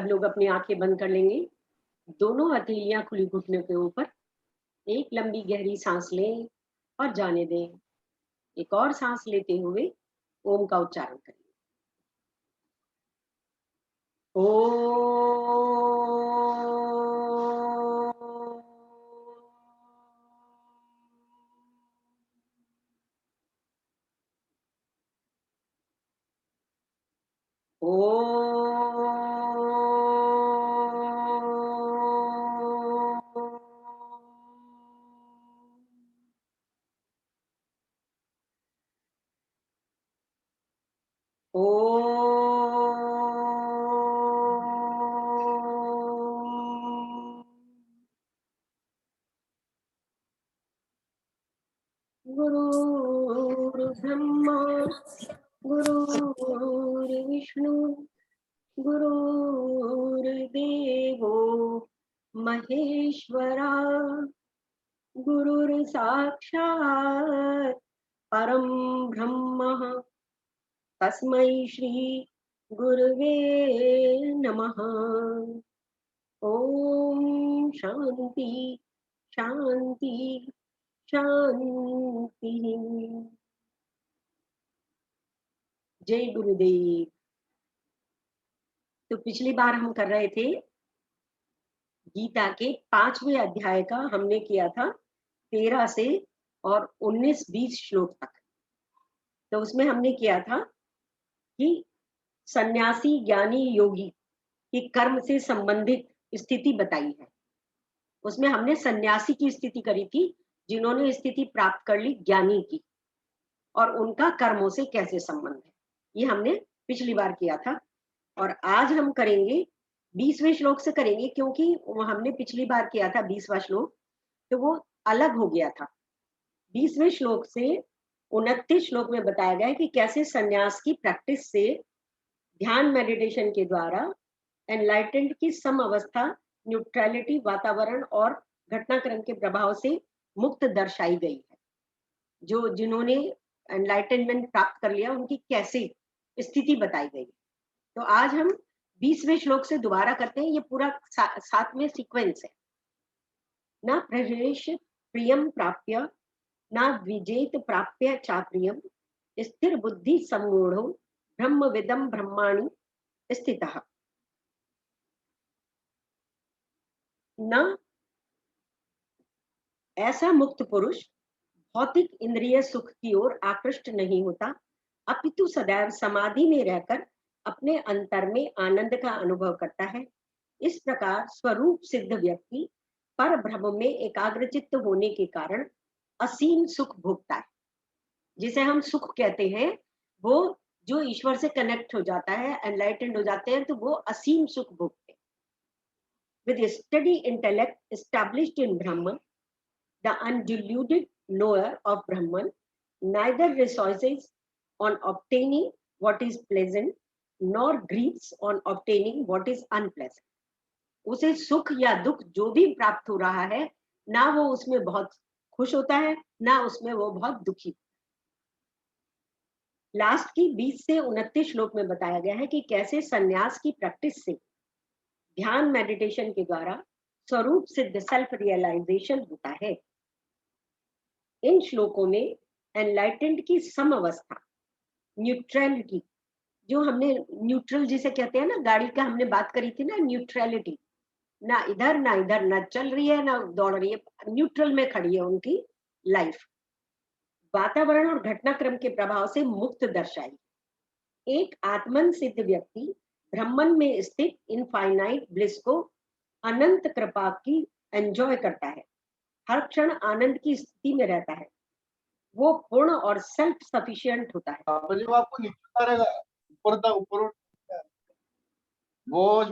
लोग अपनी आंखें बंद कर लेंगे, दोनों हथेलियां खुली घुटने के ऊपर। एक लंबी गहरी सांस लें और जाने दें। एक और सांस लेते हुए ओम का उच्चारण करें। ओ गुरुर्ब्रह्मा गुरुर्विष्णु गुरुर्देवो महेश्वरा गुरुर्साक्षात् परम ब्रह्म तस्मै श्री गुरुवे नमः। ओम शांति शांति शांति। जय गुरुदेव। तो पिछली बार हम कर रहे थे गीता के 5वें अध्याय का, हमने किया था 13 से और 19-20 श्लोक तक। तो उसमें हमने किया था कि सन्यासी ज्ञानी योगी की कर्म से संबंधित स्थिति बताई है। उसमें हमने सन्यासी की स्थिति करी थी, जिन्होंने स्थिति प्राप्त कर ली ज्ञानी की, और उनका कर्मों से कैसे संबंध है, ये हमने पिछली बार किया था। और आज हम करेंगे 20वें श्लोक से करेंगे, क्योंकि हमने पिछली बार किया था 20वां श्लोक, तो वो अलग हो गया था। 20वें श्लोक से 29 श्लोक में बताया गया है कि कैसे सन्यास की प्रैक्टिस से, ध्यान मेडिटेशन के द्वारा एनलाइटेंड की सम अवस्था, न्यूट्रलिटी, वातावरण और घटनाक्रम के प्रभाव से मुक्त दर्शाई गई है। जो जिन्होंने एनलाइटनमेंट प्राप्त कर लिया उनकी कैसे स्थिति बताई गई। तो आज हम 20वें श्लोक से दोबारा करते हैं। ये पूरा साथ में सीक्वेंस है। न प्रवेश प्रियम प्राप्य न द्विजेत प्राप्य चाप्रियम स्थिर बुद्धि सम्मूढ़ो ब्रह्मविदम ब्रह्माणि स्थितः। न ऐसा मुक्त पुरुष भौतिक इंद्रिय सुख की ओर आकृष्ट नहीं होता, अपितु सदैव समाधि में रहकर अपने अंतर में आनंद का अनुभव करता है। इस प्रकार स्वरूप सिद्ध व्यक्ति पर ब्रह्म में एकाग्रचित्त होने के कारण असीम सुख भोगता है। जिसे हम सुख कहते हैं, वो जो ईश्वर से कनेक्ट हो जाता है, एनलाइटेंड हो जाते हैं, तो वो असीम सुख भोगते हैं। With a steady intellect established in Brahman, the undiluted knower of Brahman neither rejoices on obtaining what is pleasant nor grieves on obtaining what is unpleasant. उसे सुख या दुख जो भी प्राप्त हो रहा है, ना वो उसमें बहुत खुश होता है, ना उसमें वो बहुत दुखी। लास्ट की 20 से 29 श्लोक में बताया गया है कि कैसे सन्यास की प्रैक्टिस से, ध्यान मेडिटेशन के द्वारा स्वरूप सिद्ध सेल्फ रियलाइजेशन होता है। इन श्लोकों में एनलाइटेंड की सम अवस्था, न्यूट्रलिटी, जो हमने न्यूट्रल जिसे कहते हैं ना, गाड़ी का हमने बात करी थी ना, न्यूट्रलिटी, ना इधर ना इधर, ना चल रही है ना दौड़ रही है, न्यूट्रल में खड़ी है उनकी लाइफ। वातावरण और घटनाक्रम के प्रभाव से मुक्त दर्शाई। एक आत्मन सिद्ध व्यक्ति ब्रह्मन में स्थित इनफाइनाइट ब्लिस को अनंत कृपा की एंजॉय करता है, हर क्षण आनंद की स्थिति में रहता है। वो पूर्ण और सेल्फ सफिशिएंट होता है। जो आपको नीचे रहेगा, ऊपर तक ऊपर वो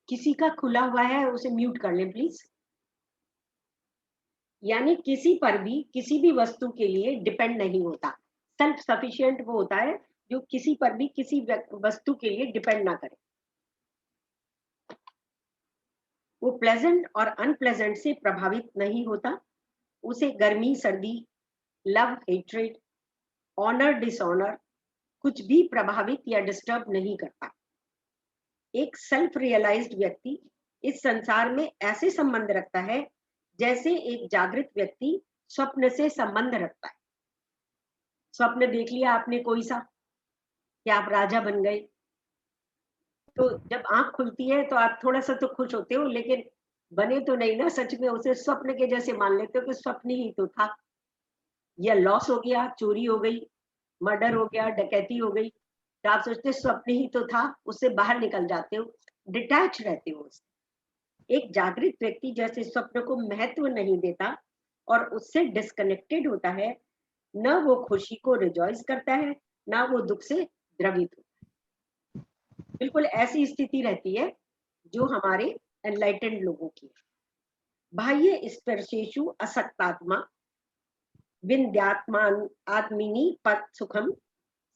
किसी का खुला हुआ है, उसे म्यूट कर लें प्लीज। यानी किसी पर भी किसी भी वस्तु के लिए डिपेंड नहीं होता। सेल्फ सफिशिएंट वो होता है जो किसी पर भी किसी वस्तु के लिए डिपेंड ना करे। वो प्लेजेंट और अनप्लेजेंट से प्रभावित नहीं होता। उसे गर्मी सर्दी, लव हेट्रेड, ऑनर डिसऑनर कुछ भी प्रभावित या डिस्टर्ब नहीं करता। एक सेल्फ रियलाइज्ड व्यक्ति इस संसार में ऐसे संबंध रखता है जैसे एक जागृत व्यक्ति स्वप्न से संबंध रखता है। स्वप्न देख लिया आपने कोई सा कि आप राजा बन गए, तो जब आंख खुलती है तो आप थोड़ा सा तो खुश होते हो, लेकिन बने तो नहीं ना सच में, उसे स्वप्न के जैसे मान लेते हो कि स्वप्न ही तो था। या लॉस हो गया, चोरी हो गई, मर्डर हो गया, डकैती हो गई, तो आप सोचते स्वप्न ही तो था, उससे बाहर निकल जाते हो, डिटैच रहते हो उससे। एक जागृत व्यक्ति जैसे स्वप्न को महत्व नहीं देता और उससे डिस्कनेक्टेड होता है, न वो खुशी को रिजॉइस करता है, ना वो दुख से द्रवित होता है। बिल्कुल ऐसी स्थिति रहती है जो हमारे एनलाइटेंड लोगों की है। बाह्य स्पर्शेषु असक्तात्मा विन्द्यात्मान आत्मिनी पद सुखम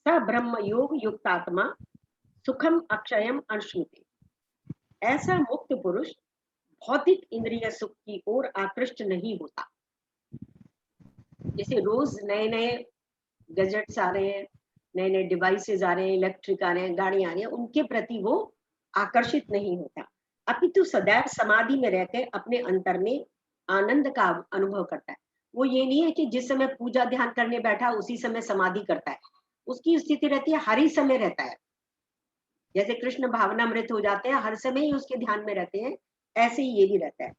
स ब्रह्म योग युक्तात्मा सुखम अक्षयम अश्नुते। ऐसा मुक्त पुरुष भौतिक इंद्रिय सुख की ओर आकृष्ट नहीं होता। जैसे रोज नए नए गैजेट्स आ रहे हैं, नए नए डिवाइसेस आ रहे हैं, इलेक्ट्रिक आ रहे हैं, गाड़ी आ रही है, उनके प्रति वो आकर्षित नहीं होता, अपितु सदैव समाधि में रहकर अपने अंतर में आनंद का अनुभव करता है। वो ये नहीं है कि जिस समय पूजा ध्यान करने बैठा उसी समय समाधि करता है, उसकी स्थिति रहती है हर ही समय रहता है। जैसे कृष्ण भावनामृत हो जाते हैं, हर समय ही उसके ध्यान में रहते हैं, ऐसे ही ये भी रहता है।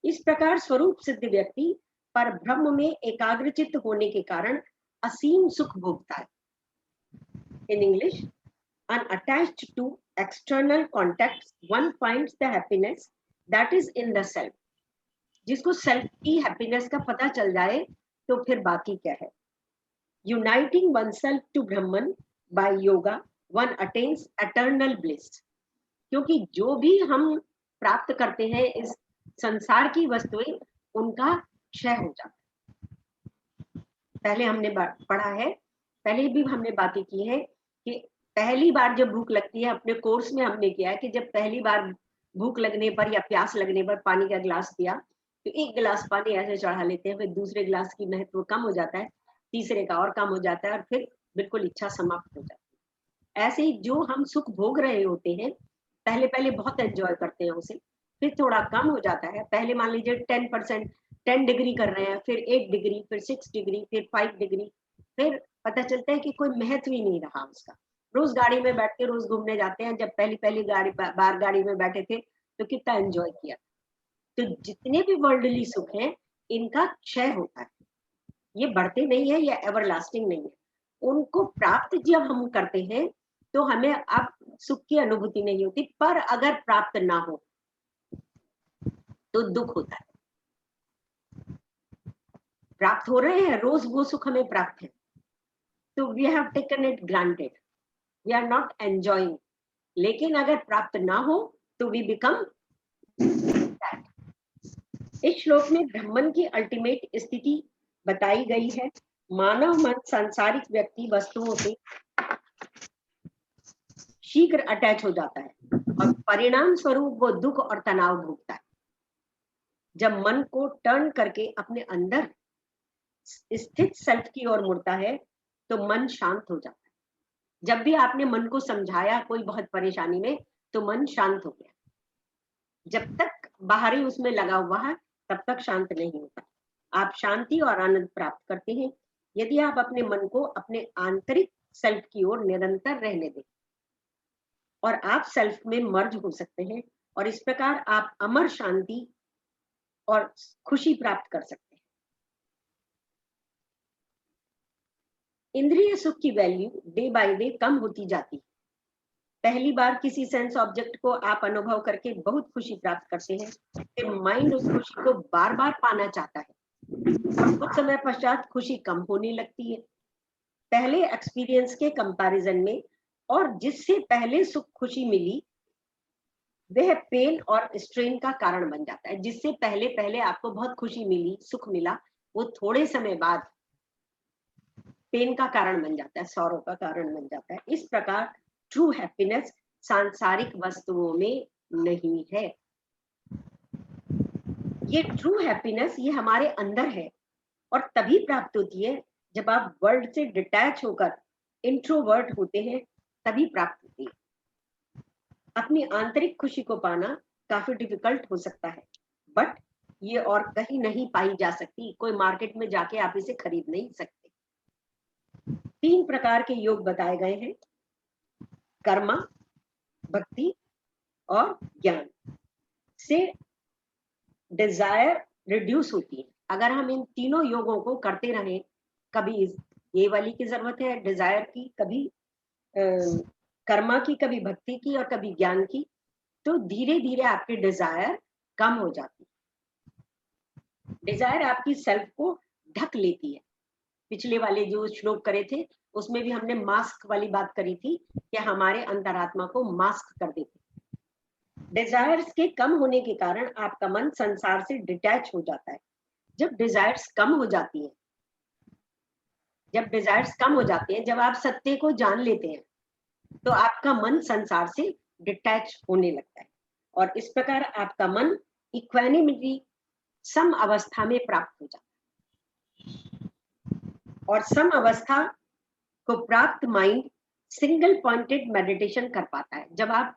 इस प्रकार स्वरूप सिद्ध व्यक्ति पर ब्रह्म में एकाग्रचित्त होने के कारण असीम सुख भोगता है। In English, unattached to external contacts, one finds the happiness that is in the self. जिसको सेल्फ की हैप्पीनेस का पता चल जाए तो फिर बाकी क्या है। Uniting oneself to Brahman by yoga, one attains eternal bliss. क्योंकि जो भी हम प्राप्त करते हैं इस संसार की वस्तुएं, उनका क्षय हो जाता है। पहले हमने पढ़ा है, पहले भी हमने बातें की है कि पहली बार जब भूख लगती है, अपने कोर्स में हमने किया है कि जब पहली बार भूख लगने पर या प्यास लगने पर पानी का गिलास पिया तो एक गिलास पानी ऐसे चढ़ा लेते हैं, फिर दूसरे गिलास की महत्व कम हो जाता है, तीसरे का और कम हो जाता है, और फिर बिल्कुल इच्छा समाप्त हो जाती है। ऐसे ही जो हम सुख भोग रहे होते हैं, पहले पहले बहुत एंजॉय करते हैं उसे, फिर थोड़ा कम हो जाता है। पहले मान लीजिए 10%, 10 डिग्री कर रहे हैं, फिर 8 डिग्री, फिर 6 डिग्री, फिर 5 डिग्री, फिर पता चलता है कि कोई महत्व ही नहीं रहा उसका। रोज गाड़ी में बैठ के रोज घूमने जाते हैं, जब पहली पहली बार गाड़ी में बैठे थे तो कितना एंजॉय किया। तो जितने भी वर्ल्डली सुख हैं, इनका क्षय होता है, ये बढ़ते नहीं है, ये एवरलास्टिंग नहीं है। उनको प्राप्त जब हम करते हैं तो हमें अब सुख की अनुभूति नहीं होती, पर अगर प्राप्त ना हो तो दुख होता है। प्राप्त हो रहे हैं रोज, वो सुख हमें प्राप्त है, तो we have taken it granted, we are not enjoying. लेकिन अगर प्राप्त ना हो तो वी बिकम दैट। इस श्लोक में ब्रह्मन की अल्टीमेट स्थिति बताई गई है। मानव मन सांसारिक व्यक्ति वस्तुओं से शीघ्र अटैच हो जाता है और परिणाम स्वरूप वो दुख और तनाव भोगता है। जब मन को टर्न करके अपने अंदर स्थित सेल्फ की ओर मुड़ता है तो मन शांत हो जाता है। जब भी आपने मन को समझाया कोई बहुत परेशानी में, तो मन शांत हो गया। जब तक बाहरी उसमें लगा हुआ है तब तक शांत नहीं होता। आप शांति और आनंद प्राप्त करते हैं यदि आप अपने मन को अपने आंतरिक सेल्फ की ओर निरंतर रहने दें, और आप सेल्फ में मर्ज हो सकते हैं, और इस प्रकार आप अमर शांति और खुशी प्राप्त कर सकते हैं। इंद्रिय सुख की वैल्यू डे बाय डे कम होती जाती है। पहली बार किसी सेंस ऑब्जेक्ट को आप अनुभव करके बहुत खुशी प्राप्त करते हैं, फिर माइंड उस खुशी को बार बार पाना चाहता है, और कुछ समय पश्चात खुशी कम होने लगती है। पहले एक्सपीरियंस के कंपैरिजन में और जिससे पहले सुख खुशी मिली, वह पेन और स्ट्रेन का कारण बन जाता है। जिससे पहले पहले आपको बहुत खुशी मिली, सुख मिला, वो थोड़े समय बाद पेन का कारण बन जाता है, सौरों का कारण बन जाता है। इस प्रकार ट्रू हैप्पीनेस सांसारिक वस्तुओं में नहीं है। ये ट्रू हैप्पीनेस ये हमारे अंदर है, और तभी प्राप्त होती है जब आप वर्ल्ड से डिटैच होकर इंट्रोवर्ट होते हैं तभी प्राप्त होती है। अपनी आंतरिक खुशी को पाना काफी डिफिकल्ट हो सकता है, बट ये और कहीं नहीं पाई जा सकती। कोई मार्केट में जाके आप इसे खरीद नहीं सकते। 3 प्रकार के योग बताए गए हैं, कर्मा, भक्ति और ज्ञान से डिजायर रिड्यूस होती है। अगर हम इन तीनों योगों को करते रहें, कभी ये वाली की जरूरत है डिजायर की, कभी कर्मा की, कभी भक्ति की और कभी ज्ञान की, तो धीरे धीरे आपके डिजायर कम हो जाती है। डिजायर आपकी सेल्फ को ढक लेती है। पिछले वाले जो श्लोक करे थे उसमें भी हमने मास्क वाली बात करी थी कि हमारे अंतरात्मा को मास्क कर देते। डिजायर्स के कम होने के कारण आपका मन संसार से डिटैच हो जाता है। जब डिजायर्स कम हो जाती हैं, जब आप सत्य को जान लेते हैं, तो आपका मन संसार से डिटैच होने लगता है और इस प्रकार आपका मन इक्वानिमिटी, सम अवस्था में प्राप्त हो जाता है। और सम अवस्था को प्राप्त माइंड सिंगल पॉइंटेड मेडिटेशन कर पाता है। जब आप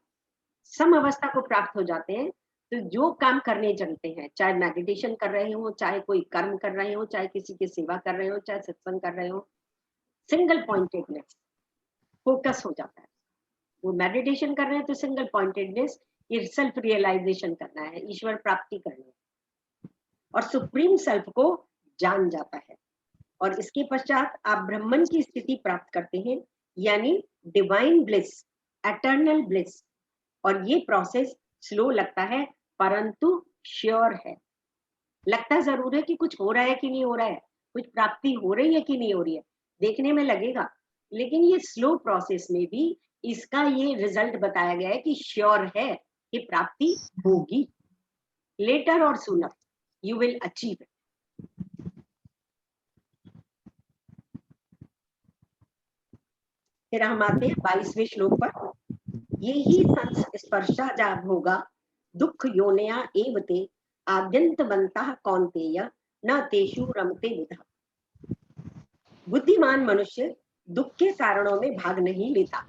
सम अवस्था को प्राप्त हो जाते हैं, तो जो काम करने चलते हैं, चाहे मेडिटेशन कर रहे हो, चाहे कोई कर्म कर रहे हो, चाहे किसी की सेवा कर रहे हो, चाहे सत्संग कर रहे हो, सिंगल पॉइंटेडनेस फोकस हो जाता है। वो मेडिटेशन कर रहे हैं तो सिंगल पॉइंटेडनेस, ये सेल्फ रियलाइजेशन करना है, ईश्वर प्राप्ति करनी है और सुप्रीम सेल्फ को जान जाता है। और इसके पश्चात आप ब्रह्मन की स्थिति प्राप्त करते हैं, यानी डिवाइन ब्लिस, एटर्नल ब्लिस। और ये प्रोसेस स्लो लगता है परंतु श्योर है। लगता जरूर है कि कुछ हो रहा है कि नहीं हो रहा है, कुछ प्राप्ति हो रही है कि नहीं हो रही है, देखने में लगेगा, लेकिन ये स्लो प्रोसेस में भी इसका ये रिजल्ट बताया गया है कि श्योर है कि प्राप्ति होगी। लेटर और sooner you will achieve it. फिर हम आते हैं 22वें श्लोक पर। ये ही स्पर्शा जाग होगा दुख योनया एवते आद्यंतवंतः कौन्तेय न तेषु रमते बुधा। बुद्धिमान मनुष्य दुख के कारणों में भाग नहीं लेता,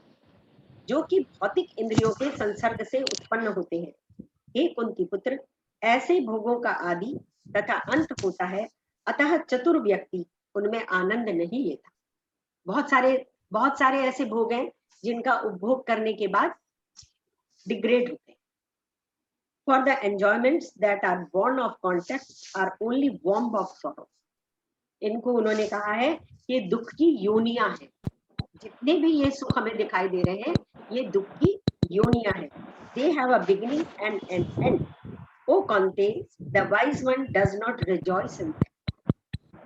जो कि भौतिक इंद्रियों के संसर्ग से उत्पन्न होते हैं। हे कुंती पुत्र, ऐसे भोगों का आदि तथा अंत होता है, अतः चतुर व्यक्ति उनमें आनंद नहीं लेता। बहुत सारे ऐसे भोग हैं जिनका उपभोग करने के बाद डिग्रेड होते हैं। For the enjoyments that are born of contact are only womb of sorrow. इनको उन्होंने कहा है कि दुख की योनियां हैं। जितने भी ये सुख हमें दिखाई दे रहे हैं, ये दुख की योनियां हैं। They have a beginning and an end. O Kante, the wise one does not rejoice in them.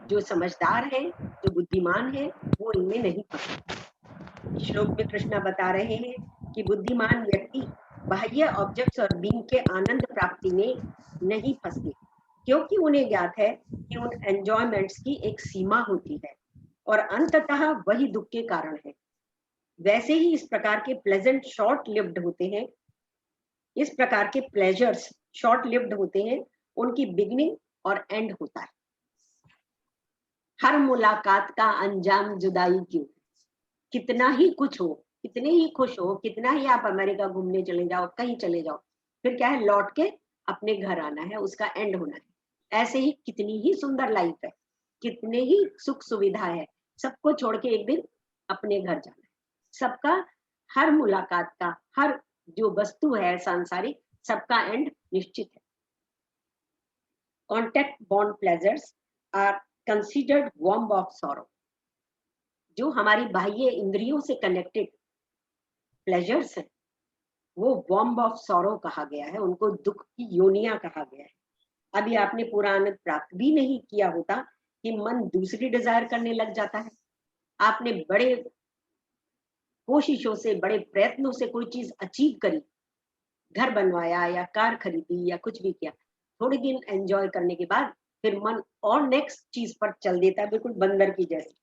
जो समझदार है, जो बुद्धिमान है, वो इनमें नहीं फंसता। श्लोक में कृष्णा बता रहे हैं कि बुद्धिमान व्यक्ति बाह्य ऑब्जेक्ट्स और बीइंग के आनंद प्राप्ति में नहीं फंसते, क्योंकि उन्हें ज्ञात है कि उन एंजॉयमेंट्स की एक सीमा होती है और अंततः वही दुख के कारण है। वैसे ही इस प्रकार के प्लेजेंट शॉर्ट लिव्ड होते हैं, इस प्रकार के प्लेजर्स शॉर्ट लिव्ड होते हैं, उनकी बिगिनिंग और एंड होता है। हर मुलाकात का अंजाम जुदाई क्यों। कितना ही कुछ हो, कितने ही खुश हो, कितना ही आप अमेरिका घूमने चले जाओ, कहीं चले जाओ, फिर क्या है, लौट के अपने घर आना है, उसका एंड होना है। ऐसे ही कितनी ही सुंदर लाइफ है, कितने ही सुख सुविधा है, सबको छोड़ के एक दिन अपने घर जाना है। सबका, हर मुलाकात का, हर जो वस्तु है सांसारिक, सबका एंड निश्चित है। Contact bond pleasures are considered warm of sorrow. जो हमारी बाह्य इंद्रियों से कनेक्टेड प्लेजर्स हैं, वो वॉर्म ऑफ सॉरो कहा गया है, उनको दुख की योनियां कहा गया है। अभी आपने पूरा आनंद प्राप्त भी नहीं किया होता कि मन दूसरी डिजायर करने लग जाता है। आपने बड़े कोशिशों से, बड़े प्रयत्नों से कोई चीज अचीव करी, घर बनवाया या कार खरीदी या कुछ भी किया, थोड़े दिन एंजॉय करने के बाद फिर मन और नेक्स्ट चीज पर चल देता है, बिल्कुल बंदर की जैसे।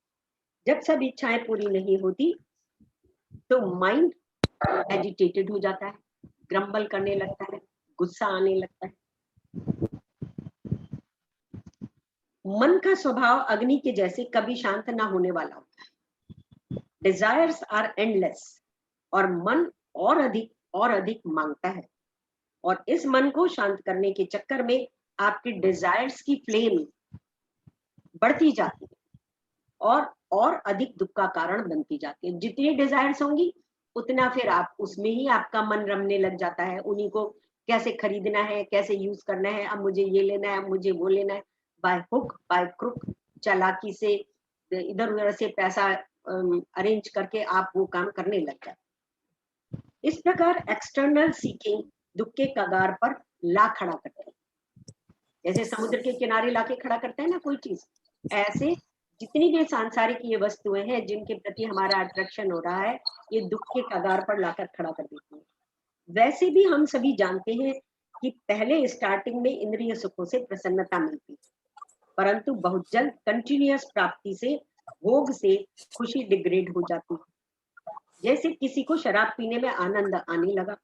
जब सब इच्छाएं पूरी नहीं होती तो माइंड एजिटेटेड हो जाता है, ग्रम्बल करने लगता है, गुस्सा आने लगता है। मन का स्वभाव अग्नि के जैसे कभी शांत ना होने वाला होता है। डिजायर्स आर एंडलेस, और मन और अधिक मांगता है, और इस मन को शांत करने के चक्कर में आपकी डिजायर्स की फ्लेम बढ़ती जाती है और अधिक दुख का कारण बनती जाती है। जितनी डिजायर्स होंगी उतना फिर आप उसमें ही आपका मन रमने लग जाता है, उन्हीं को कैसे खरीदना है, कैसे यूज करना है, अब मुझे ये लेना है, अब मुझे वो लेना है, बाय हुक बाय क्रुक, चालाकी से इधर उधर से पैसा अरेंज करके आप वो काम करने लग जाते। इस प्रकार एक्सटर्नल सीकिंग दुख के कगार पर ला खड़ा करते हैं, जैसे समुद्र के किनारे लाके खड़ा करते हैं ना कोई चीज, ऐसे जितनी भी सांसारिक ये वस्तुएं हैं जिनके प्रति हमारा अट्रैक्शन हो रहा है, ये दुख के कगार पर लाकर खड़ा कर देती है। वैसे भी हम सभी जानते हैं कि पहले स्टार्टिंग में इंद्रिय सुखों से प्रसन्नता मिलती है, परंतु बहुत जल्द कंटिन्यूअस प्राप्ति से भोग से खुशी डिग्रेड हो जाती है। जैसे किसी को शराब पीने में आनंद आने लगा,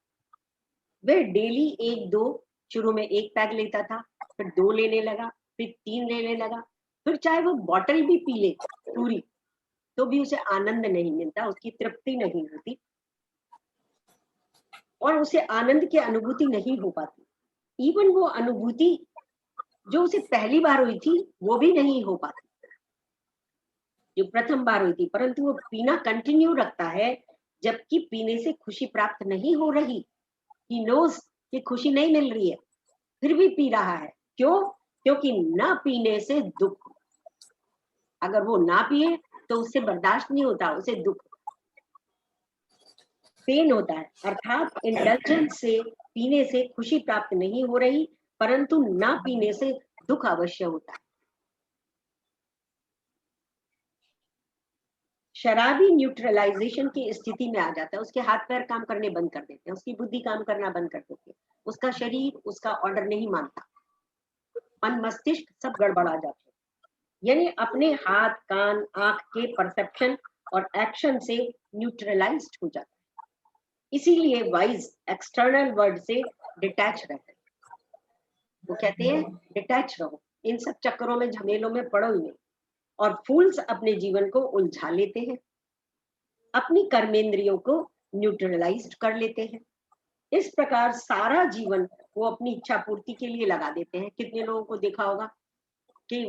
वह डेली एक दो, शुरू में एक पैक लेता था, फिर 2 लेने लगा, फिर 3 लेने लगा, फिर चाहे वो बॉटल भी पी ले पूरी, तो भी उसे आनंद नहीं मिलता, उसकी तृप्ति नहीं होती, और उसे आनंद की अनुभूति नहीं हो पाती। इवन वो अनुभूति जो उसे पहली बार हुई थी वो भी नहीं हो पाती, जो प्रथम बार हुई थी, परंतु वो पीना कंटिन्यू रखता है, जबकि पीने से खुशी प्राप्त नहीं हो रही। ही नोज कि खुशी नहीं मिल रही है, फिर भी पी रहा है। क्यों? क्योंकि ना पीने से दुख, अगर वो ना पिए तो उससे बर्दाश्त नहीं होता, उसे दुख पेन होता है, अर्थात इंडल्जेंस से पीने से खुशी प्राप्त नहीं हो रही, परंतु ना पीने से दुख अवश्य होता है। शराबी न्यूट्रलाइजेशन की स्थिति में आ जाता है, उसके हाथ पैर काम करने बंद कर देते हैं, उसकी बुद्धि काम करना बंद कर देती है, उसका शरीर उसका ऑर्डर नहीं मानता, मन मस्तिष्क सब गड़बड़ा जाते हैं, यानी अपने हाथ कान आंख के परसेप्शन और एक्शन से न्यूट्रलाइज्ड हो जाता है। इसीलिए वाइज एक्सटर्नल वर्ल्ड से डिटैच रहते हैं। वो कहते हैं डिटैच रहो, इन सब चक्करों में झमेलों में पड़ो ही नहीं, और फूल्स अपने जीवन को उलझा लेते हैं, अपनी कर्मेंद्रियों को न्यूट्रलाइज्ड कर लेते हैं। इस प्रकार सारा जीवन वो अपनी इच्छा पूर्ति के लिए लगा देते हैं। कितने लोगों को देखा होगा कि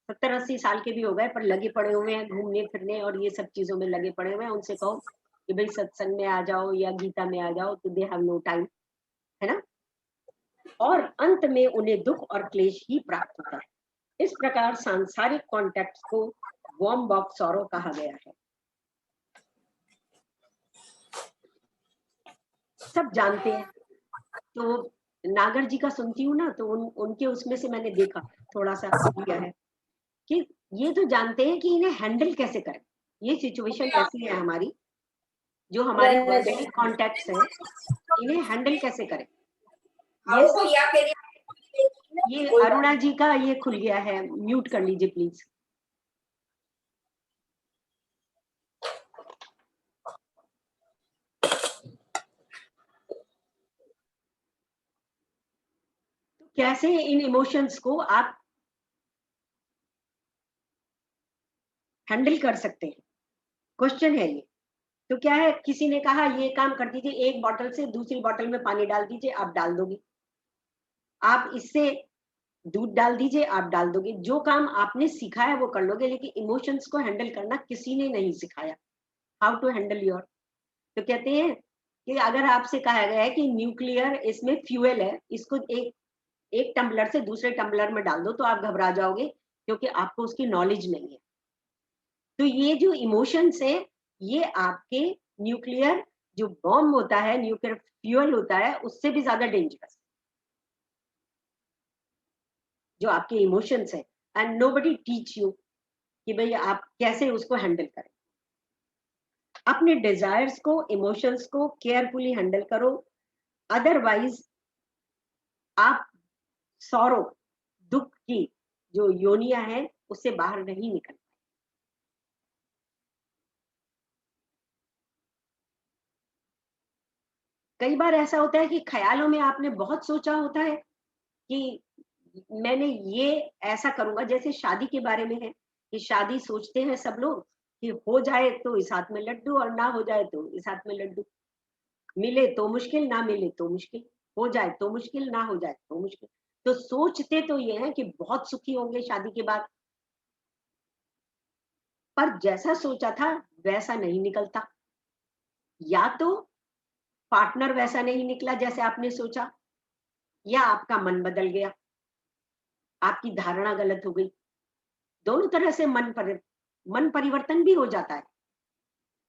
70-80 साल के भी हो गए पर लगे पड़े हुए हैं घूमने फिरने और ये सब चीजों में लगे पड़े हुए हैं, उनसे कहो कि भाई सत्संग में आ जाओ या गीता में आ जाओ, तो दे हैव नो टाइम, है ना, और अंत में उन्हें दुख और क्लेश ही प्राप्त होता है। इस प्रकार सांसारिक कॉन्टेक्ट को वॉर्म बॉक्स सॉरो कहा गया है। सब जानते हैं, तो नागर जी का सुनती हूँ ना, तो उनके उसमें से मैंने देखा थोड़ा सा किया है कि ये तो जानते हैं कि इन्हें हैंडल कैसे करें, ये सिचुएशन ऐसी है हमारी, जो हमारे वर्ल्डली कॉन्टेक्ट्स हैं, इन्हें हैंडल कैसे करें। ये अरुणा जी का ये खुल गया है, म्यूट कर लीजिए प्लीज। तो कैसे इन इमोशंस को आप हैंडल कर सकते हैं, क्वेश्चन है ये। तो क्या है, किसी ने कहा ये काम कर दीजिए, एक बोतल से दूसरी बोतल में पानी डाल दीजिए, आप डाल दोगे, आप इससे दूध डाल दीजिए, आप डाल दोगे, जो काम आपने सीखा है वो कर लोगे, लेकिन इमोशंस को हैंडल करना किसी ने नहीं सिखाया, हाउ टू हैंडल योर। तो कहते हैं कि अगर आपसे कहा गया है कि न्यूक्लियर इसमें फ्यूएल है, इसको एक टम्बलर से दूसरे टम्बलर में डाल दो, तो आप घबरा जाओगे क्योंकि आपको उसकी नॉलेज नहीं है। तो ये जो इमोशंस है, ये आपके न्यूक्लियर जो बॉम्ब होता है, न्यूक्लियर फ्यूएल होता है, उससे भी ज्यादा डेंजरस जो आपके इमोशंस है, एंड नोबडी टीच यू कि भाई आप कैसे उसको हैंडल करें। अपने डिजायर्स को, इमोशंस को केयरफुली हैंडल करो, अदरवाइज आप सौरो दुख की जो योनिया है उससे बाहर नहीं निकल। कई बार ऐसा होता है कि ख्यालों में आपने बहुत सोचा होता है कि मैंने ये ऐसा करूंगा, जैसे शादी के बारे में है कि शादी सोचते हैं सब लोग कि हो जाए तो इस हाथ में लड्डू और ना हो जाए तो इस हाथ में लड्डू, मिले तो मुश्किल, ना मिले तो मुश्किल, हो जाए तो मुश्किल, ना हो जाए तो मुश्किल। तो सोचते तो ये है कि बहुत सुखी होंगे शादी के बाद, पर जैसा सोचा था वैसा नहीं निकलता। या तो पार्टनर वैसा नहीं निकला जैसे आपने सोचा, या आपका मन बदल गया, आपकी धारणा गलत हो गई। दोनों तरह से मन परिवर्तन भी हो जाता है।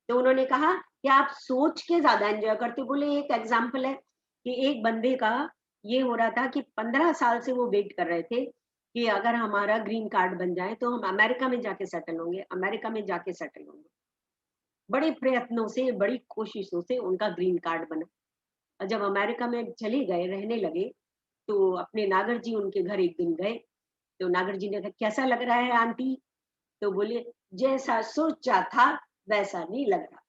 तो उन्होंने कहा कि आप सोच के ज्यादा एंजॉय करते हो। बोले एक एग्जाम्पल है कि एक बंदे का ये हो रहा था कि 15 साल से वो वेट कर रहे थे कि अगर हमारा ग्रीन कार्ड बन जाए तो हम अमेरिका में जाके सेटल होंगे, अमेरिका में जाके सेटल होंगे। बड़े प्रयत्नों से, बड़ी कोशिशों से उनका ग्रीन कार्ड बना। और जब अमेरिका में चले गए, रहने लगे, तो अपने नागर जी उनके घर एक दिन गए। तो नागर जी ने कहा कैसा लग रहा है आंटी? तो बोले जैसा सोचा था वैसा नहीं लग रहा।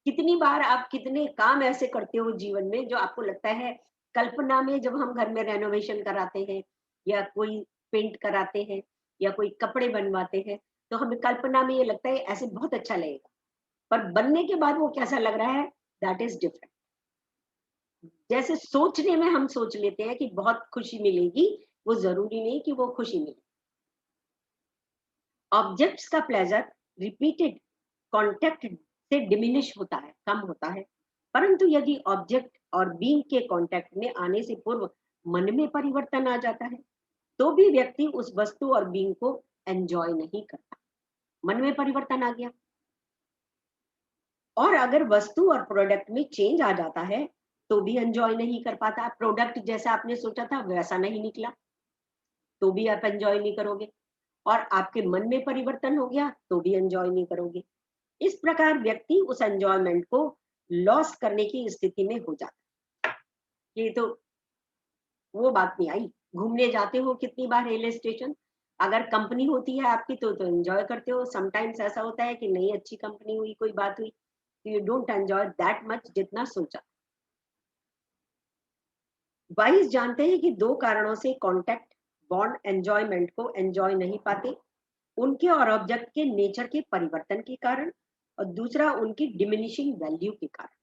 कितनी बार आप कितने काम ऐसे करते हो जीवन में जो आपको लगता है, कल्पना में जब हम घर में रेनोवेशन कराते हैं या कोई पेंट कराते हैं या कोई कपड़े बनवाते हैं, तो हमें कल्पना में ये लगता है ऐसे बहुत अच्छा लगेगा, पर बनने के बाद वो कैसा लग रहा है, दैट इज डिफरेंट। जैसे सोचने में हम सोच लेते हैं कि बहुत खुशी मिलेगी, वो जरूरी नहीं कि वो खुशी मिले। ऑब्जेक्ट्स का प्लेजर रिपीटेड कांटेक्ट से डिमिनिश होता है, कम होता है। परंतु यदि ऑब्जेक्ट और बीइंग के कांटेक्ट में आने से पूर्व मन में परिवर्तन आ जाता है, तो भी व्यक्ति उस वस्तु और बीइंग को एंजॉय नहीं करता। मन में परिवर्तन आ गया। और अगर वस्तु और प्रोडक्ट में चेंज आ जाता है तो भी एंजॉय नहीं कर पाता। प्रोडक्ट जैसा आपने सोचा था वैसा नहीं निकला, तो भी आप एंजॉय नहीं करोगे। और आपके मन में परिवर्तन हो गया तो भी एंजॉय नहीं करोगे। इस प्रकार व्यक्ति उस एंजॉयमेंट को लॉस करने की स्थिति में हो जाता है। ये तो वो बात नहीं आई। घूमने जाते हो कितनी बार हिल स्टेशन, अगर कंपनी होती है आपकी तो एंजॉय करते हो। समटाइम्स ऐसा होता है कि नहीं अच्छी कंपनी हुई, कोई बात हुई, तो you don't enjoy that much जितना सोचा। वाइज जानते हैं कि दो कारणों से कांटेक्ट बॉन्ड एंजॉयमेंट को एंजॉय नहीं पाते। उनके और ऑब्जेक्ट के नेचर के परिवर्तन के कारण, और दूसरा उनकी डिमिनिशिंग वैल्यू के कारण।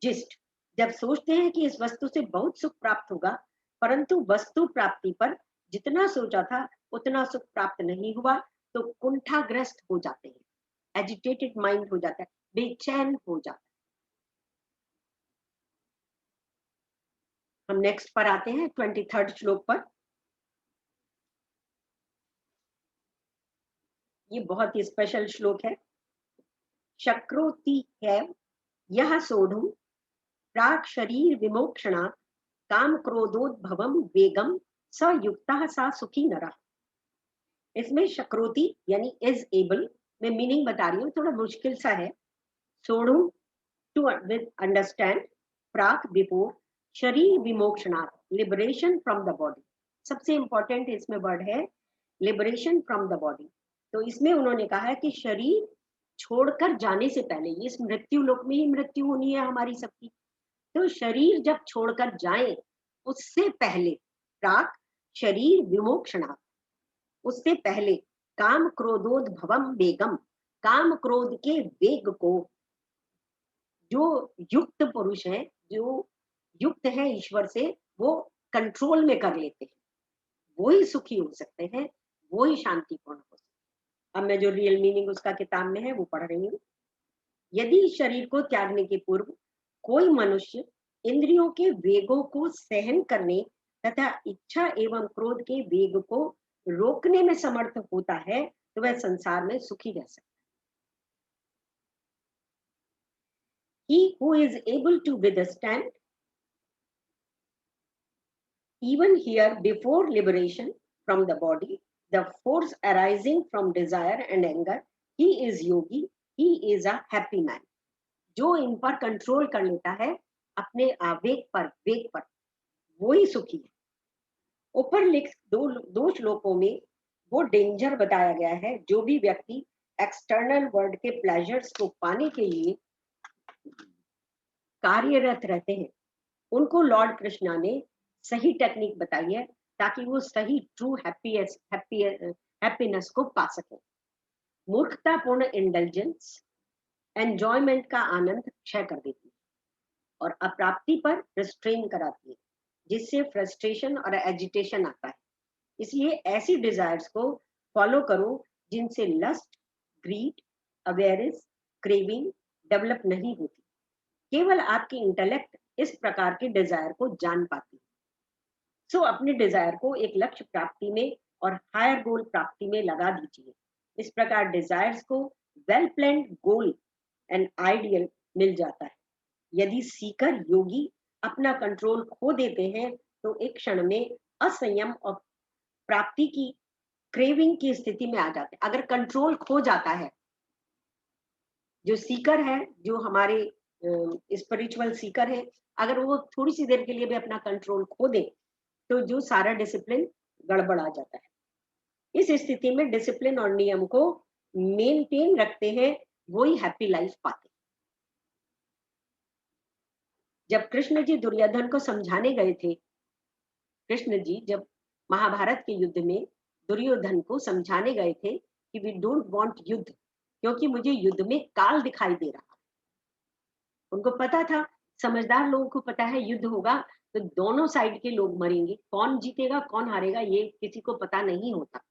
जिस्ट, जब सोचते हैं कि इस वस्तु से बहुत सुख प्राप्त होगा, परंतु वस्तु प्राप्ति पर जितना सोचा था उतना सुख प्राप्त नहीं हुआ, तो कुंठाग्रस्त हो जाते हैं, एजिटेटेड माइंड हो जाता है, बेचैन हो जाता है। हम नेक्स्ट पर आते हैं 23rd श्लोक पर। ये बहुत ही स्पेशल श्लोक है। शक्रोति है यह सोढ़ु प्राक शरीर विमोक्षणा काम क्रोधोद्भवम वेगम स युक्ता सा सुखी नरः। इसमें शक्रोति यानी इज एबल, मैं मीनिंग बता रही हूँ, थोड़ा मुश्किल सा है। सोढ़ु टू विद अंडरस्टैंड, प्राक बिफोर, शरीर विमोक्षणा लिबरेशन फ्रॉम द बॉडी। सबसे इंपॉर्टेंट इसमें वर्ड है लिबरेशन फ्रॉम द बॉडी। तो इसमें उन्होंने कहा है कि शरीर छोड़कर जाने से पहले, इस मृत्यु लोक में ही मृत्यु होनी है हमारी सबकी, तो शरीर जब छोड़कर जाए उससे पहले, प्राक शरीर विमोक्षणा, उससे पहले काम क्रोधोद्भवम वेगम, काम क्रोध के वेग को जो युक्त पुरुष है, जो युक्त है ईश्वर से, वो कंट्रोल में कर लेते हैं, वो ही सुखी हो सकते हैं, वो ही शांतिपूर्ण हो सकते हैं। अब मैं जो रियल मीनिंग उसका किताब में है वो पढ़ रही हूँ। यदि शरीर को त्यागने के पूर्व कोई मनुष्य इंद्रियों के वेगों को सहन करने तथा इच्छा एवं क्रोध के वेग को रोकने में समर्थ होता है, तो वह संसार में सुखी रह सकता है। He who is able to withstand even here before liberation from the body, the force arising from desire and anger, he is yogi, he is a happy man. जो इन पर कंट्रोल कर लेता है अपने आवेग पर, वेग पर, वो ही सुखी है। ऊपर लिख दो श्लोकों में वो डेंजर बताया गया है, जो भी व्यक्ति एक्सटर्नल वर्ल्ड के प्लेजर्स को पाने के लिए कार्यरत रहते हैं, उनको लॉर्ड कृष्णा ने सही टेक्निक बताई है ताकि वो सही ट्रू हैप्पीनेस को पा सके। मूर्खतापूर्ण इंडल्जेंस एंजॉयमेंट का आनंद क्षय कर देती है और अप्राप्ति पर रिस्ट्रेन कराती है, जिससे फ्रस्ट्रेशन और एजिटेशन आता है। इसलिए ऐसी डिजायर्स को फॉलो करो जिनसे lust, greed, awareness, craving develop नहीं होती। केवल आपकी इंटेलेक्ट इस प्रकार के डिजायर को जान पाती है। सो अपने डिजायर को एक लक्ष्य प्राप्ति में और हायर गोल प्राप्ति में लगा दीजिए। इस प्रकार डिजायर्स को well planned goal and ideal मिल जाता है। यदि सीकर योगी अपना कंट्रोल खो देते हैं तो एक क्षण में असंयम और प्राप्ति की क्रेविंग की स्थिति में आ जाते हैं। अगर कंट्रोल खो जाता है, जो सीकर है, जो हमारे स्पिरिचुअल सीकर है, अगर वो थोड़ी सी देर के लिए भी अपना कंट्रोल खो दे तो जो सारा डिसिप्लिन गड़बड़ आ जाता है। इस स्थिति में डिसिप्लिन और नियम को मेंटेन रखते हैं, वही हैप्पी लाइफ पाते हैं। जब कृष्ण जी दुर्योधन को समझाने गए थे, कृष्ण जी जब महाभारत के युद्ध में दुर्योधन को समझाने गए थे कि वी डोंट वांट युद्ध, क्योंकि मुझे युद्ध में काल दिखाई दे रहा। उनको पता था, समझदार लोगों को पता है युद्ध होगा तो दोनों साइड के लोग मरेंगे, कौन जीतेगा कौन हारेगा ये किसी को पता नहीं होता।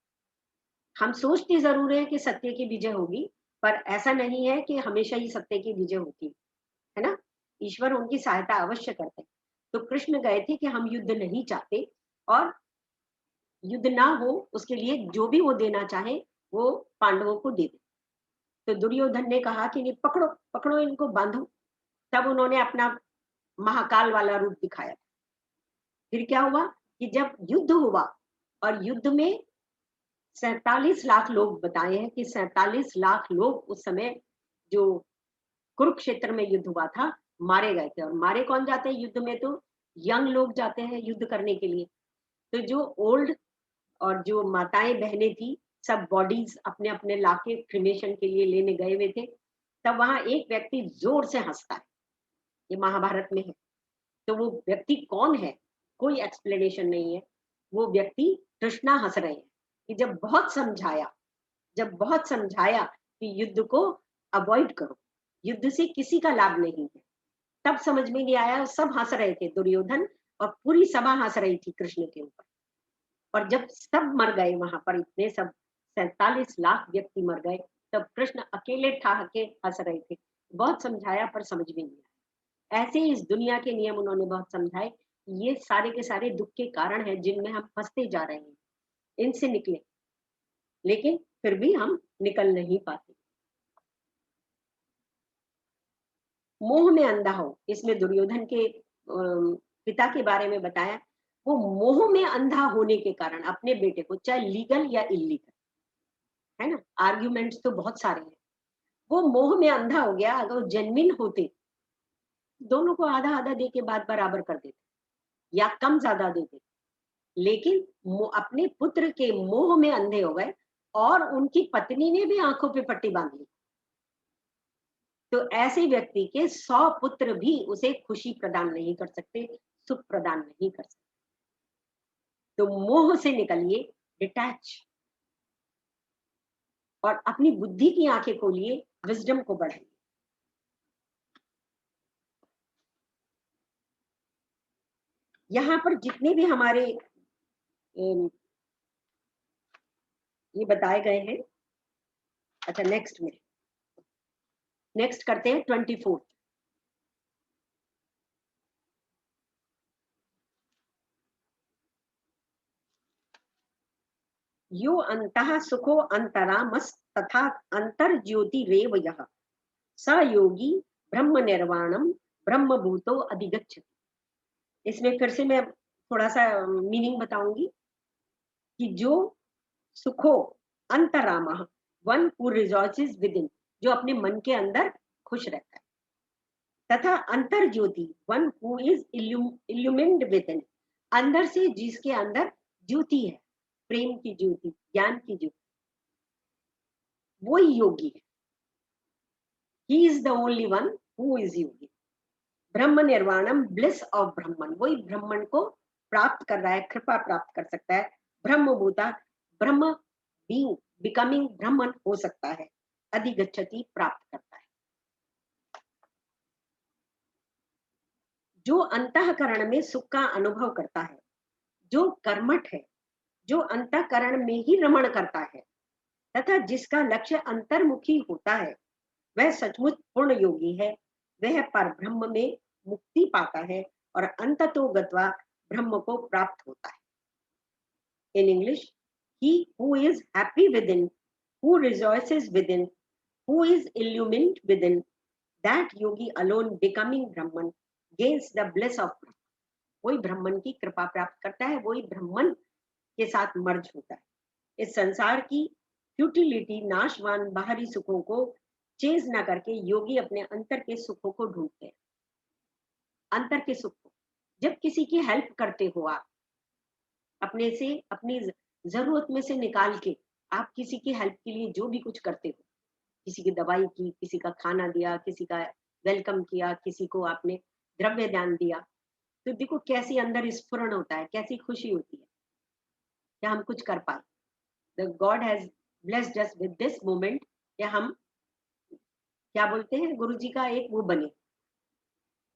हम सोचते जरूर है कि सत्य की विजय होगी, पर ऐसा नहीं है कि हमेशा ही सत्य की विजय होती है ना। ईश्वर उनकी सहायता अवश्य करते हैं। तो कृष्ण गए थे कि हम युद्ध नहीं चाहते और युद्ध ना हो, उसके लिए जो भी वो देना चाहे वो पांडवों को दे दे। तो दुर्योधन ने कहा कि नहीं, पकड़ो पकड़ो इनको, बांधो। तब उन्होंने अपना महाकाल वाला रूप दिखाया। फिर क्या हुआ कि जब युद्ध हुआ और युद्ध में 47 लाख लोग, बताए हैं कि 47 लाख लोग उस समय जो कुरुक्षेत्र में युद्ध हुआ था मारे गए थे। और मारे कौन जाते हैं युद्ध में? तो यंग लोग जाते हैं युद्ध करने के लिए। तो जो ओल्ड और जो माताएं बहनें थी, सब बॉडीज अपने अपने लाके क्रिमेशन के लिए लेने गए हुए थे। तब वहां एक व्यक्ति जोर से हंसता है, ये महाभारत में है। तो वो व्यक्ति कौन है? कोई एक्सप्लेनेशन नहीं है। वो व्यक्ति कृष्णा हंस रहे हैं कि जब बहुत समझाया कि युद्ध को अवॉइड करो, युद्ध से किसी का लाभ नहीं है, तब समझ में नहीं आया। सब हंस रहे थे, दुर्योधन और पूरी सभा हंस रही थी कृष्ण के ऊपर। और जब सब मर गए वहां पर, इतने सब 47 लाख व्यक्ति मर गए, तब कृष्ण अकेले ठहाके हंस रहे थे। बहुत समझाया पर समझ में नहीं आया। ऐसे ही इस दुनिया के नियम उन्होंने बहुत समझाए। ये सारे के सारे दुख के कारण हैं जिनमें हम फंसते जा रहे हैं, इनसे निकले, लेकिन फिर भी हम निकल नहीं पाते। मोह में अंधा हो, इसमें दुर्योधन के पिता के बारे में बताया। वो मोह में अंधा होने के कारण अपने बेटे को, चाहे लीगल या इलीगल, है ना, आर्ग्यूमेंट्स तो बहुत सारे हैं, वो मोह में अंधा हो गया। अगर वो जेन्युइन होते, दोनों को आधा आधा दे के बात बराबर कर देते या कम ज्यादा देते, लेकिन अपने पुत्र के मोह में अंधे हो गए और उनकी पत्नी ने भी आंखों पे पट्टी बांध ली। तो ऐसे व्यक्ति के 100 पुत्र भी उसे खुशी प्रदान नहीं कर सकते, सुख प्रदान नहीं कर सकते। तो मोह से निकलिए, डिटैच, और अपनी बुद्धि की आंखें खोलिए, विजडम को बढ़ाइए। यहाँ पर जितने भी हमारे ये बताए गए हैं। अच्छा, नेक्स्ट करते हैं 24। यो अंतः सुखो अंतरामस तथा अंतर ज्योति रेव यः स योगी ब्रह्म निर्वाणम ब्रह्म भूतो अधिगच्छति। इसमें फिर से मैं थोड़ा सा मीनिंग बताऊंगी कि जो सुखो अंतरामः, one who rejoices within, जो अपने मन के अंदर खुश रहता है, तथा अंतर ज्योति, one who is illumined within, अंदर से जिसके अंदर ज्योति है, प्रेम की ज्योति, ज्ञान की ज्योति, वो ही योगी है। He is the only one who is yogi. ब्रह्म निर्वाणम, ब्लिस ऑफ ब्रह्मन, वही ब्रह्मन को प्राप्त कर रहा है, कृपा प्राप्त कर सकता है। ब्रह्म भूता, ब्रह्म बीइंग, बिकमिंग ब्रह्मन हो सकता है, अधिगच्छति प्राप्त करता है। जो अंतःकरण में सुख का अनुभव करता है, जो कर्मठ है, जो अंतःकरण में ही रमण करता है तथा जिसका लक्ष्य अंतर्मुखी होता है, वह सचमुच पूर्ण योगी है। वह पर ब्रह्म में मुक्ति पाता है और अंततो गत्वा ब्रह्म को प्राप्त होता है। In English, he who is happy within, who rejoices within, who is illumined within, that yogi alone becoming Brahman gains the bliss of Brahman. वही ब्रह्मन की कृपा प्राप्त करता है, वही ब्रह्मन के साथ मर्ज होता है। इस संसार की फ्यूटिलिटी, नाशवान बाहरी सुखों को चेज ना करके योगी अपने अंतर के सुखों को ढूंढते हैं। अंतर के सुख को जब किसी की हेल्प करते हो, आप अपने से अपनी जरूरत में से निकाल के आप किसी की हेल्प के लिए जो भी कुछ करते हो, किसी की दवाई की, किसी का खाना दिया, किसी का वेलकम किया, किसी को आपने द्रव्य दान दिया, तो देखो कैसी अंदर स्फुरण होता है, कैसी खुशी होती है कि हम कुछ कर पाए। The God has blessed us with this moment, या हम क्या बोलते हैं, गुरु जी का एक वो बने,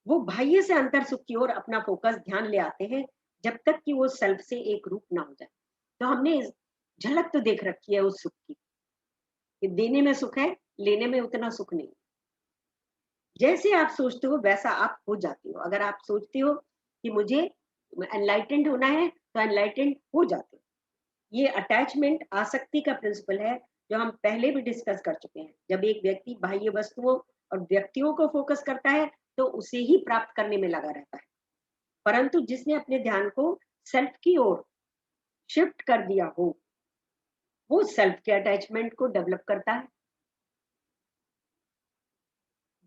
वो बाह्य से अंतर सुख की ओर अपना फोकस ध्यान ले आते हैं जब तक कि वो सेल्फ से एक रूप ना हो जाए। तो हमने झलक तो देख रखी है उस सुख की कि देने में सुख है, लेने में उतना सुख नहीं। जैसे आप सोचते हो वैसा आप हो जाते हो। अगर आप सोचते हो कि मुझे एनलाइटेंड होना है तो एनलाइटेंड हो जाते हो। ये अटैचमेंट आसक्ति का प्रिंसिपल है, जो हम पहले भी डिस्कस कर चुके हैं। जब एक व्यक्ति बाह्य वस्तुओं और व्यक्तियों को फोकस करता है तो उसे ही प्राप्त करने में लगा रहता है, परंतु जिसने अपने ध्यान को सेल्फ की ओर शिफ्ट कर दिया हो, वो सेल्फ के अटैचमेंट को डेवलप करता है।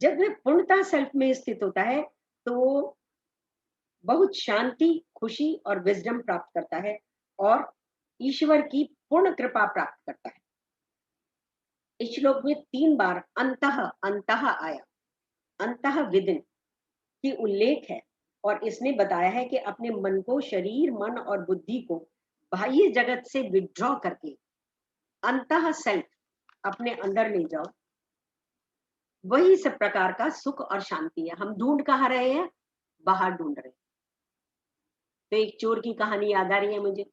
जब वह पूर्णता सेल्फ में स्थित होता है तो वो बहुत शांति, खुशी और विजडम प्राप्त करता है और ईश्वर की पूर्ण कृपा प्राप्त करता है। इस श्लोक में 3 बार अंतः अंतः आया, अंतः विदिन की उल्लेख है, और इसने बताया है कि अपने मन को, शरीर, मन और बुद्धि को बाह्य जगत से विड्रॉ करके अंतः सेल्फ अपने अंदर ले जाओ। वही सब प्रकार का सुख और शांति है। हम ढूंढ कहाँ रहे हैं? बाहर ढूंढ रहे हैं। तो एक चोर की कहानी याद आ रही है मुझे।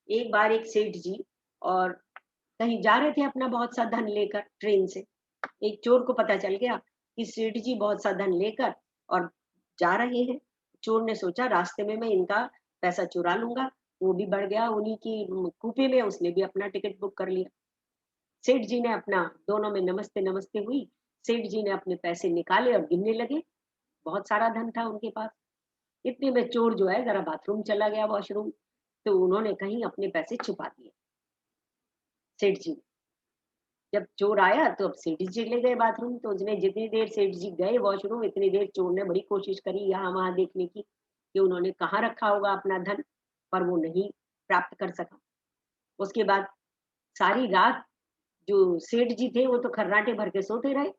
एक बार एक सेठ जी और कहीं जा रहे थे अपना बहुत सा धन लेकर ट्रेन से। एक चोर को पता चल गया कि सेठ जी बहुत सा धन लेकर और जा रहे हैं। चोर ने सोचा रास्ते में मैं इनका पैसा चुरा लूंगा। वो भी बढ़ गया उन्हीं की कूपे में, उसने भी अपना टिकट बुक कर लिया। सेठ जी ने अपना, दोनों में नमस्ते नमस्ते हुई। सेठ जी ने अपने पैसे निकाले और गिनने लगे। बहुत सारा धन था उनके पास। इतने में चोर जो है जरा बाथरूम चला गया, वॉशरूम, तो उन्होंने कहीं अपने पैसे छुपा दिए सेठ जी। जब चोर आया तो अब सेठ जी ले गए बाथरूम, तो उसने जितनी देर सेठ जी गए वॉशरूम, इतनी देर चोर ने बड़ी कोशिश करी यहाँ वहां देखने की कि उन्होंने कहाँ रखा होगा अपना धन, पर वो नहीं प्राप्त कर सका। उसके बाद सारी रात जो सेठ जी थे वो तो खर्राटे भर के सोते रहे।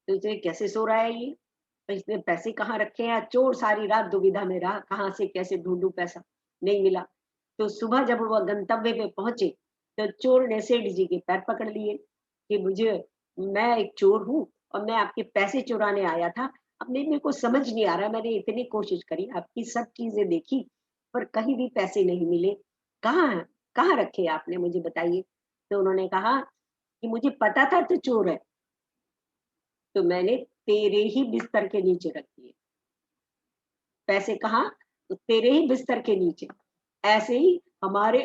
तो इसे कैसे सो रहा है ये, तो इसने पैसे कहाँ रखे हैं? चोर सारी रात दुविधा में रहा, कहाँ से कैसे ढूंढूं, पैसा नहीं मिला। तो सुबह जब वह गंतव्य पे पहुंचे तो चोर ने सेठ जी के पैर पकड़ लिए कि मुझे, मैं एक चोर हूँ और मैं आपके पैसे चुराने आया था। अपने मेरे को समझ नहीं आ रहा, मैंने इतनी कोशिश करी, आपकी सब चीजें देखी, पर कहीं भी पैसे नहीं मिले। कहाँ है, कहाँ रखे आपने, मुझे बताइए। तो उन्होंने कहा कि मुझे पता था तो चोर है, तो मैंने तेरे ही बिस्तर के नीचे रख दिए। पैसे कहाँ? तो तेरे ही बिस्तर के नीचे। ऐसे ही हमारे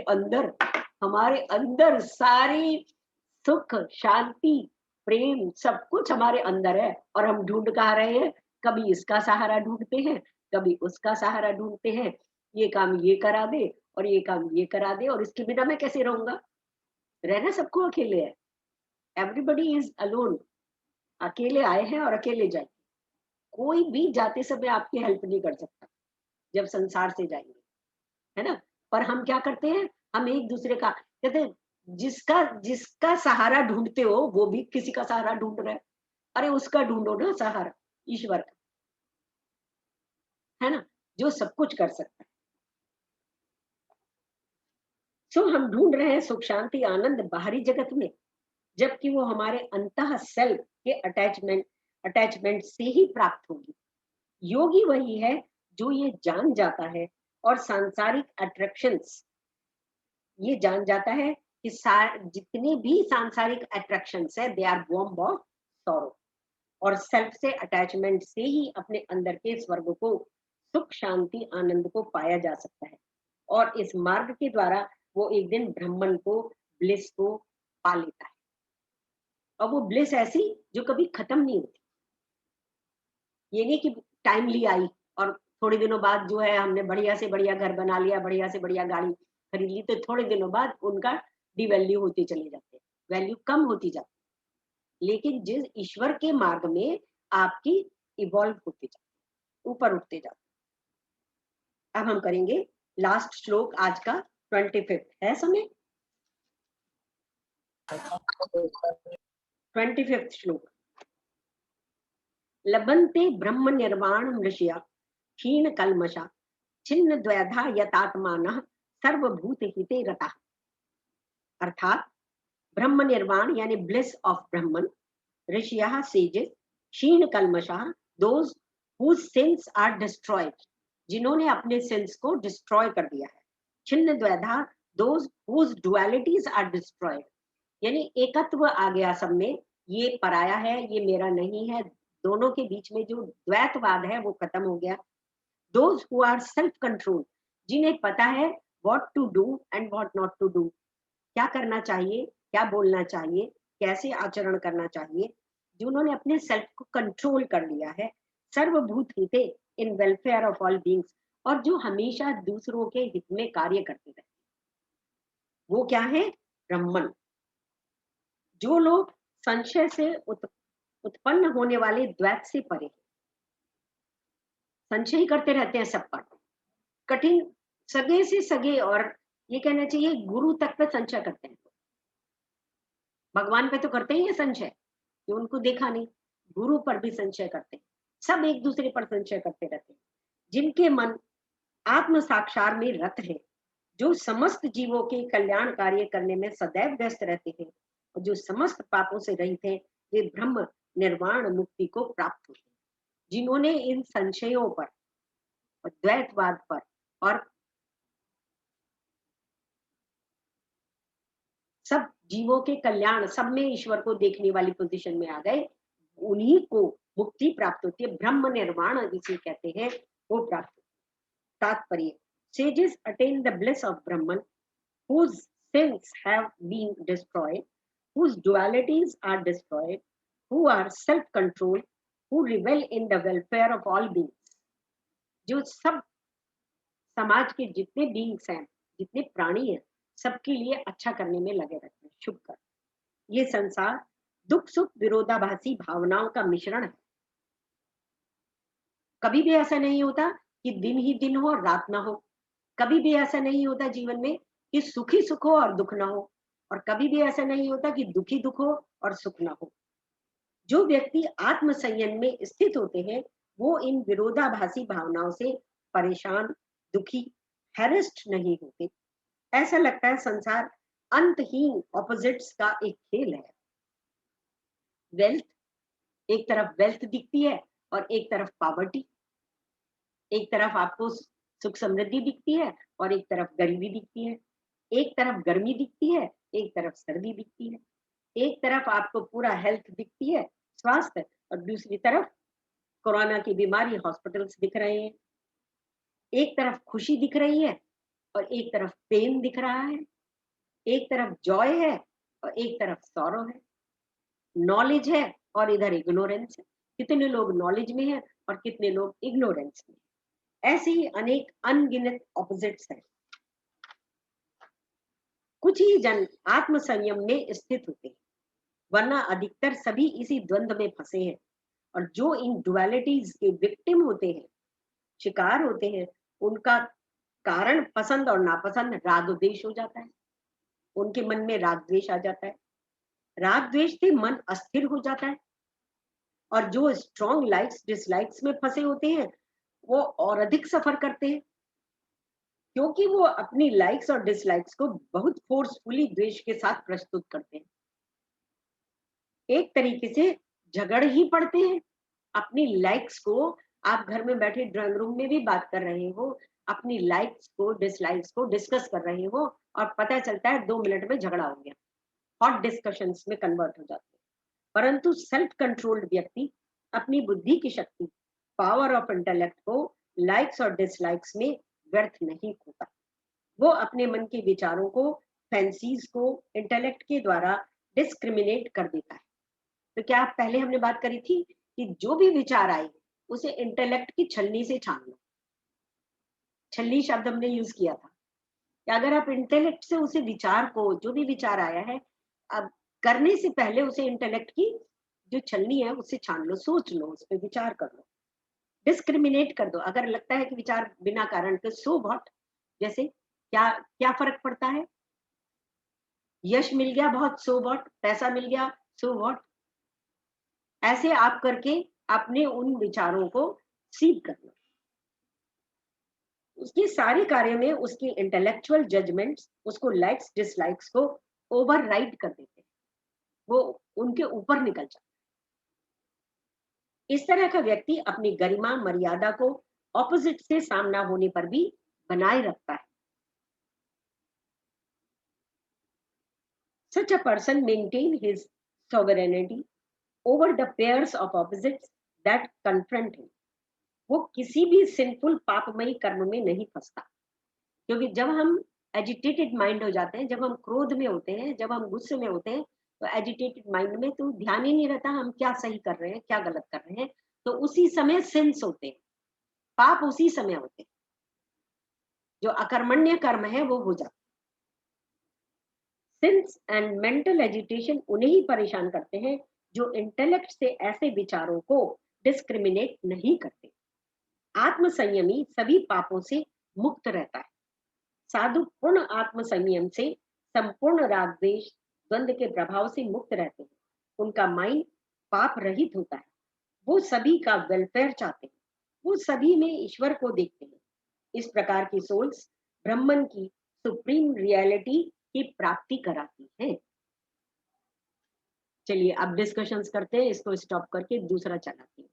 अंदर सारी सुख, शांति, प्रेम सब कुछ हमारे अंदर है, और हम ढूंढ कहाँ रहे हैं? कभी इसका सहारा ढूंढते हैं, कभी उसका सहारा ढूंढते हैं। ये काम ये करा दे और ये काम ये करा दे, और इसके बिना मैं कैसे रहूंगा? रहना सबको अकेले है। Everybody is alone. अकेले आए हैं और अकेले जाए। कोई भी जाते समय आपकी हेल्प नहीं कर सकता जब संसार से जाएंगे, है ना? पर हम क्या करते हैं? हम एक दूसरे का कहते हैं, जिसका जिसका सहारा ढूंढते हो वो भी किसी का सहारा ढूंढ रहा है। अरे उसका ढूंढो ना सहारा, ईश्वर का, है ना, जो सब कुछ कर सकता है। सो हम ढूंढ रहे हैं सुख शांति आनंद बाहरी जगत में, जबकि वो हमारे अंतः सेल्फ के अटैचमेंट से ही प्राप्त होगी। योगी वही है जो ये जान जाता है और सांसारिक अट्रैक्शंस ये जान जाता है कि जितने भी सांसारिक अट्रैक्शंस है they are womb of sorrow, और सेल्फ से अटैचमेंट से ही अपने अंदर के स्वर्ग को, सुख शांति आनंद को पाया जा सकता है। और इस मार्ग के द्वारा वो एक दिन ब्रह्मन को, ब्लिस को पा लेता है। और वो ब्लिस ऐसी जो कभी खत्म नहीं होती। ये नहीं कि टाइमली आई और थोड़े दिनों बाद जो है हमने बढ़िया से बढ़िया घर बना लिया, बढ़िया से बढ़िया गाड़ी खरीद ली, तो थोड़े दिनों बाद उनका डिवैल्यू होते चले जाते हैं, वैल्यू कम होती जाती है। लेकिन जिस ईश्वर के मार्ग में आपकी इवॉल्व होते जाते, ऊपर उठते जाते। अब हम करेंगे लास्ट श्लोक आज का 25 है समय। 25 श्लोक। लभन्ते ब्रह्म निर्वाण ऋषिया क्षीण कल्मषा छिन्न द्वैधा यतात्मानः सर्वभूत हिते रता। अर्थात ब्रह्म निर्वाण यानी ब्लिस ऑफ ब्रह्मन, ऋषियः सेजेस, क्षीण कल्मषः those whose sins are destroyed, जिन्होंने अपने सिंस को डिस्ट्रॉय कर दिया है। छिन्न द्वैधा those whose dualities are destroyed, यानी एकत्व आ गया सब में, ये पराया है ये मेरा नहीं है, दोनों के बीच में जो द्वैतवाद है वो खत्म हो गया। Those who are self control, जिन्हें पता है what to do and what not to do, क्या करना चाहिए, क्या बोलना चाहिए, कैसे आचरण करना चाहिए, जिन्होंने अपने सेल्फ को कंट्रोल कर लिया है। सर्वभूत हिते इन वेलफेयर ऑफ ऑल बींग्स, और जो हमेशा दूसरों के हित में कार्य करते रहते, वो क्या है? ब्रह्मन। जो लोग संशय से उत्पन्न होने वाले द्वैत से परे, संशय ही करते रहते हैं सब पर, कठिन सगे से सगे, और ये कहना चाहिए गुरु तक पे संशय करते हैं। भगवान पे तो करते ही है संशय कि उनको देखा नहीं, गुरु पर भी संशय करते हैं, सब एक दूसरे पर संशय करते रहते हैं। जिनके मन आत्म साक्षार में रत है, जो समस्त जीवों के कल्याण कार्य करने में सदैव व्यस्त रहते हैं, और जो समस्त पापों से रहित हैं, वे ब्रह्म निर्वाण मुक्ति को प्राप्त होते हैं। जिन्होंने इन संशयों पर, द्वैतवाद पर और सब जीवों के कल्याण, सब में ईश्वर को देखने वाली पोजीशन में आ गए, उन्हीं को मुक्ति प्राप्त होती है। ब्रह्म निर्वाण जिसे कहते हैं वो प्राप्त। तात्पर्य, sages attain the bliss of Brahman, whose sins have been destroyed, whose dualities are destroyed, who are self-controlled, who revel in the welfare of all beings। जो सब समाज के जितने बींग्स हैं, जितने प्राणी हैं, सबके लिए अच्छा करने में लगे रहते हैं, शुभ कर। ये संसार दुख सुख विरोधाभासी भावनाओं का मिश्रण है। कभी भी ऐसा नहीं होता कि दिन ही दिन हो और रात ना हो, कभी भी ऐसा नहीं होता जीवन में कि सुखी सुख हो और दुख ना हो, और कभी भी ऐसा नहीं होता कि दुखी दुख हो और सुख ना हो। जो व्यक्ति आत्म संयम में स्थित होते हैं, वो इन विरोधाभासी भावनाओं से परेशान, दुखी, हैरेस्ड नहीं होते। ऐसा लगता है संसार अंतहीन ऑपोजिट्स का एक खेल है। वेल्थ, एक तरफ वेल्थ दिखती है और एक तरफ पॉवर्टी, एक तरफ आपको सुख समृद्धि दिखती है और एक तरफ गरीबी दिखती है, एक तरफ गर्मी दिखती है, एक तरफ सर्दी दिखती है, एक तरफ आपको पूरा हेल्थ दिखती है, स्वास्थ्य, और दूसरी तरफ कोरोना की बीमारी, हॉस्पिटल्स दिख रहे हैं। एक तरफ खुशी दिख रही है और एक तरफ पेन दिख रहा है, एक तरफ जॉय है और एक तरफ सॉरो है, नॉलेज है और इधर इग्नोरेंस है। कितने लोग नॉलेज में हैं और कितने लोग इग्नोरेंस में। ऐसे ही अनेक अनगिनत ऑपोजिट्स हैं। कुछ ही जन आत्म संयम में स्थित होते हैं, वरना अधिकतर सभी इसी द्वंद्व में फंसे हैं। और जो इन डुअलिटीज के विक्टिम होते हैं, शिकार होते हैं, उनका कारण पसंद और नापसंद राग द्वेष हो जाता है। उनके मन में राग द्वेष आ जाता है, राग द्वेष से मन अस्थिर हो जाता है। और जो स्ट्रॉन्ग लाइक्स डिसलाइक्स में फंसे होते हैं, वो और अधिक सफर करते हैं, क्योंकि वो अपनी लाइक्स और डिसलाइक्स को बहुत फोर्सफुली द्वेष के साथ प्रस्तुत करते हैं। एक तरीके से झगड़ ही पड़ते हैं। अपनी लाइक्स को आप घर में बैठे ड्राइंग रूम में भी बात कर रहे हो, अपनी लाइक्स को डिसलाइक्स को डिस्कस कर रहे हो और पता चलता है 2 मिनट में झगड़ा हो गया, हॉट डिस्कशंस में कन्वर्ट हो जाते हैं। परंतु सेल्फ कंट्रोल्ड व्यक्ति अपनी बुद्धि की शक्ति, पावर ऑफ इंटेलेक्ट को लाइक्स और डिसलाइक्स में व्यर्थ नहीं होता। वो अपने मन के विचारों को, फैंसीज को इंटेलेक्ट के द्वारा डिस्क्रिमिनेट कर देता है। तो क्या पहले हमने बात करी थी कि जो भी विचार आए उसे इंटेलेक्ट की छलनी से छान लो। छलनी शब्द हमने यूज किया था कि अगर आप इंटेलेक्ट से उसे विचार को, जो भी विचार आया है, अब करने से पहले उसे इंटेलेक्ट की जो छलनी है उससे छान लो, सोच लो, उस पर विचार कर लो, डिस्क्रिमिनेट कर दो। अगर लगता है कि विचार बिना कारण के, सो व्हाट, जैसे क्या क्या फर्क पड़ता है, यश मिल गया बहुत, सो व्हाट, पैसा मिल गया, सो व्हाट, ऐसे आप करके अपने उन विचारों को सीध कर लो। उसके सारे कार्य में उसकी इंटेलेक्चुअल जजमेंट्स उसको लाइक्स डिसलाइक्स को ओवरराइड कर देते हैं, वो उनके ऊपर निकल जाता है। इस तरह का व्यक्ति अपनी गरिमा मर्यादा को ऑपोजिट से सामना होने पर भी बनाए रखता है। Such a person maintain his sovereignty over the pairs of opposites that confront him. वो किसी भी सिंफुल पापमयी कर्म में नहीं फंसता, क्योंकि जब हम एजिटेटेड माइंड हो जाते हैं, जब हम क्रोध में होते हैं, जब हम गुस्से में होते हैं, तो एजिटेटेड माइंड में तो ध्यान ही नहीं रहता हम क्या सही कर रहे हैं, क्या गलत कर रहे हैं। तो उसी समय सिंस होते हैं, पाप उसी समय होते हैं, जो अकर्मण्य कर्म है वो हो जाता है। सिंस एंड मेंटल एजिटेशन उन्हें ही परेशान करते हैं जो इंटेलेक्ट से ऐसे विचारों को डिस्क्रिमिनेट नहीं करते। आत्म संयमी सभी पापों से मुक्त रहता है। साधु पूर्ण आत्म संयम से संपूर्ण राग द्वेष द्वंद के प्रभाव से मुक्त रहते हैं। उनका माइंड पाप रहित होता है। वो सभी का वेलफेयर चाहते हैं, वो सभी में ईश्वर को देखते हैं। इस प्रकार की सोल्स ब्रह्मन की सुप्रीम रियलिटी की प्राप्ति कराती है। चलिए अब डिस्कशंस करते हैं, इसको स्टॉप करके दूसरा चलाते हैं।